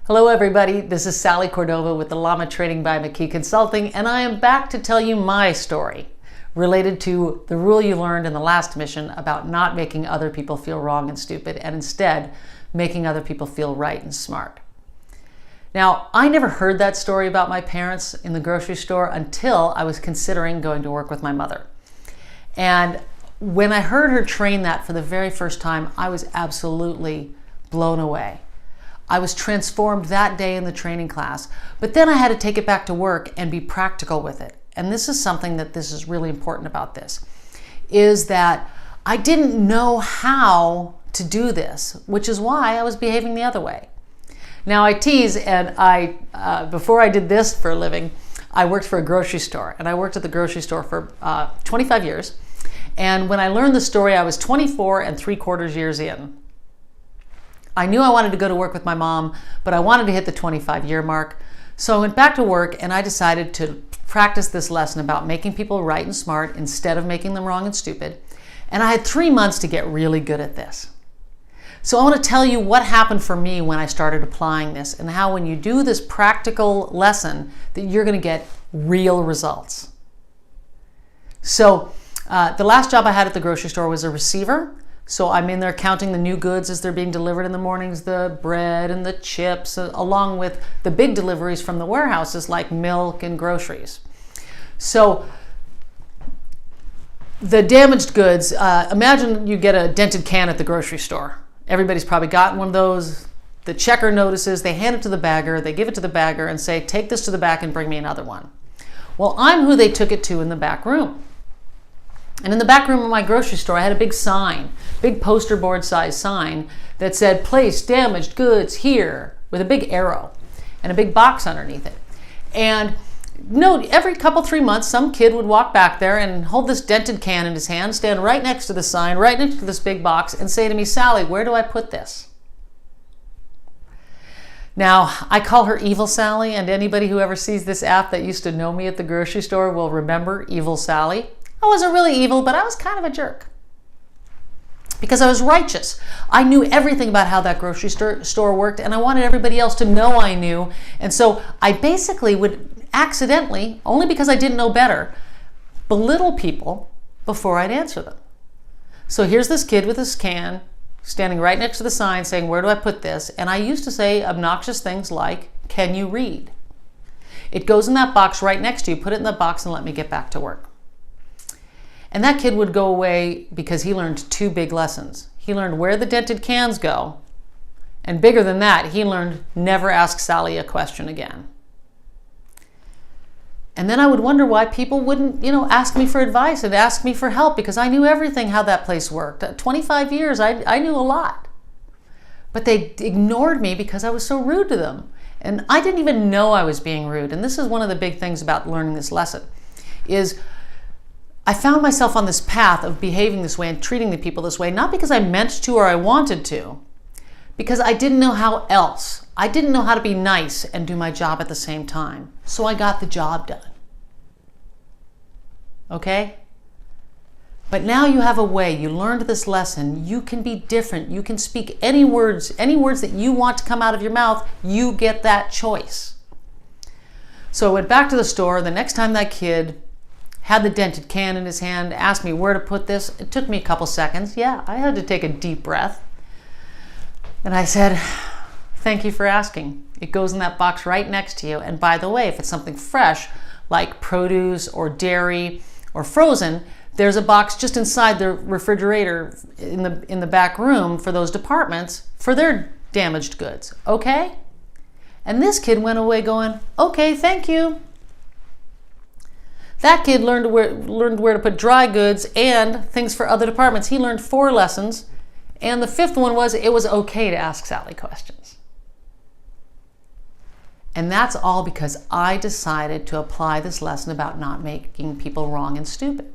Hello everybody, this is Sally Cordova with the LAMA Training by McKee Consulting, and I am back to tell you my story related to the rule you learned in the last mission about not making other people feel wrong and stupid, and instead making other people feel right and smart. Now, I never heard that story about my parents in the grocery store until I was considering going to work with my mother. And when I heard her train that for the very first time, I was absolutely blown away. I was transformed that day in the training class, but then I had to take it back to work and be practical with it. And this is something that this is really important about this, is that I didn't know how to do this, which is why I was behaving the other way. Now I tease, and before I did this for a living, I worked for a grocery store, and I worked at the grocery store for 25 years. And when I learned the story, I was 24 3/4 years in. I knew I wanted to go to work with my mom, but I wanted to hit the 25-year mark. So I went back to work and I decided to practice this lesson about making people right and smart instead of making them wrong and stupid. And I had 3 months to get really good at this. So I want to tell you what happened for me when I started applying this, and how when you do this practical lesson that you're going to get real results. So the last job I had at the grocery store was a receiver. So I'm in there counting the new goods as they're being delivered in the mornings, the bread and the chips, along with the big deliveries from the warehouses like milk and groceries. So the damaged goods, imagine you get a dented can at the grocery store. Everybody's probably gotten one of those. The checker notices, they hand it to the bagger, they give it to the bagger and say, take this to the back and bring me another one. Well, I'm who they took it to in the back room. And in the back room of my grocery store, I had a big sign, big poster board size sign that said, place damaged goods here, with a big arrow and a big box underneath it. And note, every couple, 3 months, some kid would walk back there and hold this dented can in his hand, stand right next to the sign, right next to this big box, and say to me, Sally, where do I put this? Now, I call her Evil Sally, and anybody who ever sees this app that used to know me at the grocery store will remember Evil Sally. I wasn't really evil, but I was kind of a jerk because I was righteous. I knew everything about how that grocery store worked, and I wanted everybody else to know I knew. And so I basically would accidentally, only because I didn't know better, belittle people before I'd answer them. So here's this kid with his can standing right next to the sign saying, where do I put this? And I used to say obnoxious things like, can you read? It goes in that box right next to you. Put it in the box and let me get back to work. And that kid would go away because he learned 2 big lessons. He learned where the dented cans go, and bigger than that, he learned never ask Sally a question again. And then I would wonder why people wouldn't, ask me for advice and ask me for help, because I knew everything how that place worked. At 25 years, I knew a lot. But they ignored me because I was so rude to them. And I didn't even know I was being rude. And this is one of the big things about learning this lesson, is I found myself on this path of behaving this way and treating the people this way, not because I meant to or I wanted to, because I didn't know how else. I didn't know how to be nice and do my job at the same time. So I got the job done. Okay? But now you have a way. You learned this lesson. You can be different. You can speak any words that you want to come out of your mouth. You get that choice. So I went back to the store. The next time that kid had the dented can in his hand, asked me where to put this. It took me a couple seconds. Yeah, I had to take a deep breath. And I said, thank you for asking. It goes in that box right next to you. And by the way, if it's something fresh, like produce or dairy or frozen, there's a box just inside the refrigerator in the back room for those departments for their damaged goods. Okay? And this kid went away going, okay, thank you. That kid learned where to put dry goods and things for other departments. He learned 4 lessons, and the 5th one was it was okay to ask Sally questions. And that's all because I decided to apply this lesson about not making people wrong and stupid.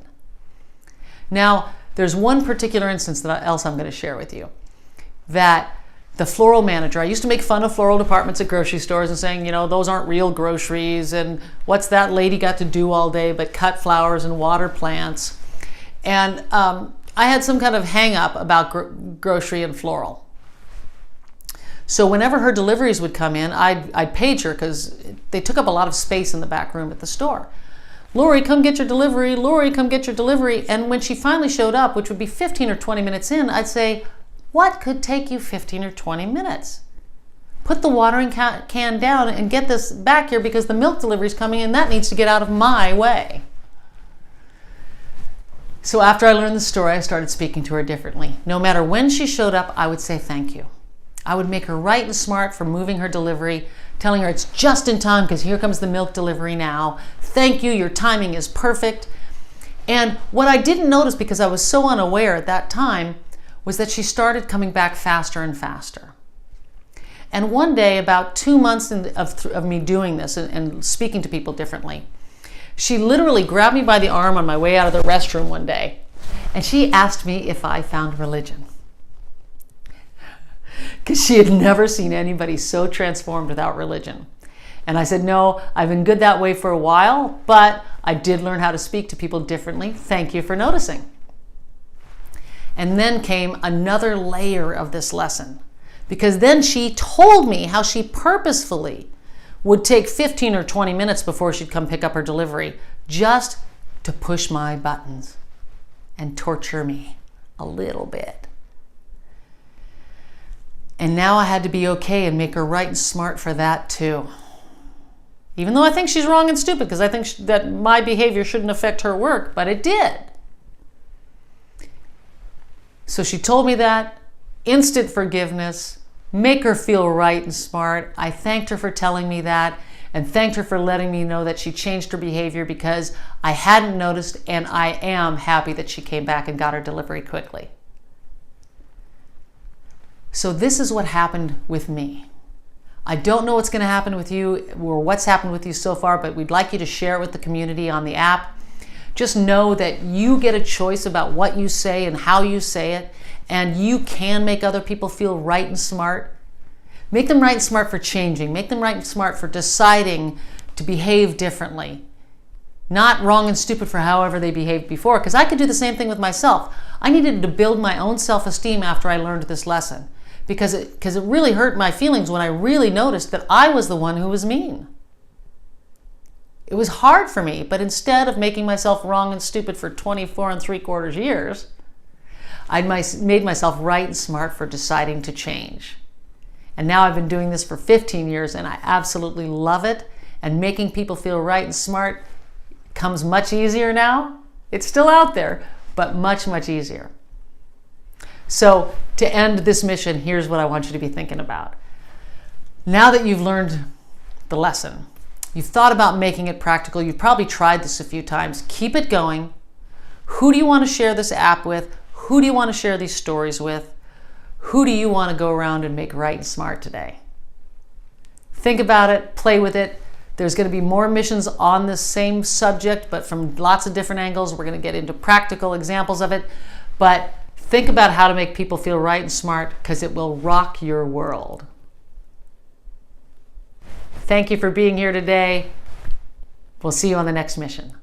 Now, there's one particular instance else I'm going to share with you, that the floral manager, I used to make fun of floral departments at grocery stores and saying, those aren't real groceries, and what's that lady got to do all day but cut flowers and water plants. And I had some kind of hang up about grocery and floral. So whenever her deliveries would come in, I'd page her because they took up a lot of space in the back room at the store. Lori, come get your delivery. Lori, come get your delivery. And when she finally showed up, which would be 15 or 20 minutes in, I'd say, what could take you 15 or 20 minutes? Put the watering can down and get this back here because the milk delivery is coming in. That needs to get out of my way. So after I learned the story, I started speaking to her differently. No matter when she showed up, I would say thank you. I would make her right and smart for moving her delivery, telling her it's just in time because here comes the milk delivery now. Thank you, your timing is perfect. And what I didn't notice because I was so unaware at that time was that she started coming back faster and faster. And one day, about 2 months of me doing this and speaking to people differently, she literally grabbed me by the arm on my way out of the restroom one day, and she asked me if I found religion. Because she had never seen anybody so transformed without religion. And I said, no, I've been good that way for a while, but I did learn how to speak to people differently. Thank you for noticing. And then came another layer of this lesson, because then she told me how she purposefully would take 15 or 20 minutes before she'd come pick up her delivery just to push my buttons and torture me a little bit. And now I had to be okay and make her right and smart for that too. Even though I think she's wrong and stupid because I think that my behavior shouldn't affect her work, but it did. So she told me that, instant forgiveness, make her feel right and smart. I thanked her for telling me that and thanked her for letting me know that she changed her behavior because I hadn't noticed, and I am happy that she came back and got her delivery quickly. So this is what happened with me. I don't know what's going to happen with you or what's happened with you so far, but we'd like you to share it with the community on the app. Just know that you get a choice about what you say and how you say it, and you can make other people feel right and smart. Make them right and smart for changing. Make them right and smart for deciding to behave differently. Not wrong and stupid for however they behaved before, because I could do the same thing with myself. I needed to build my own self-esteem after I learned this lesson, because it really hurt my feelings when I really noticed that I was the one who was mean. It was hard for me, but instead of making myself wrong and stupid for 24 3/4 years, I'd made myself right and smart for deciding to change. And now I've been doing this for 15 years and I absolutely love it. And making people feel right and smart comes much easier now. It's still out there, but much, much easier. So to end this mission, here's what I want you to be thinking about. Now that you've learned the lesson, you've thought about making it practical, you've probably tried this a few times, keep it going. Who do you want to share this app with? Who do you want to share these stories with? Who do you want to go around and make right and smart today? Think about it, play with it. There's going to be more missions on this same subject, but from lots of different angles. We're going to get into practical examples of it. But think about how to make people feel right and smart, because it will rock your world. Thank you for being here today. We'll see you on the next mission.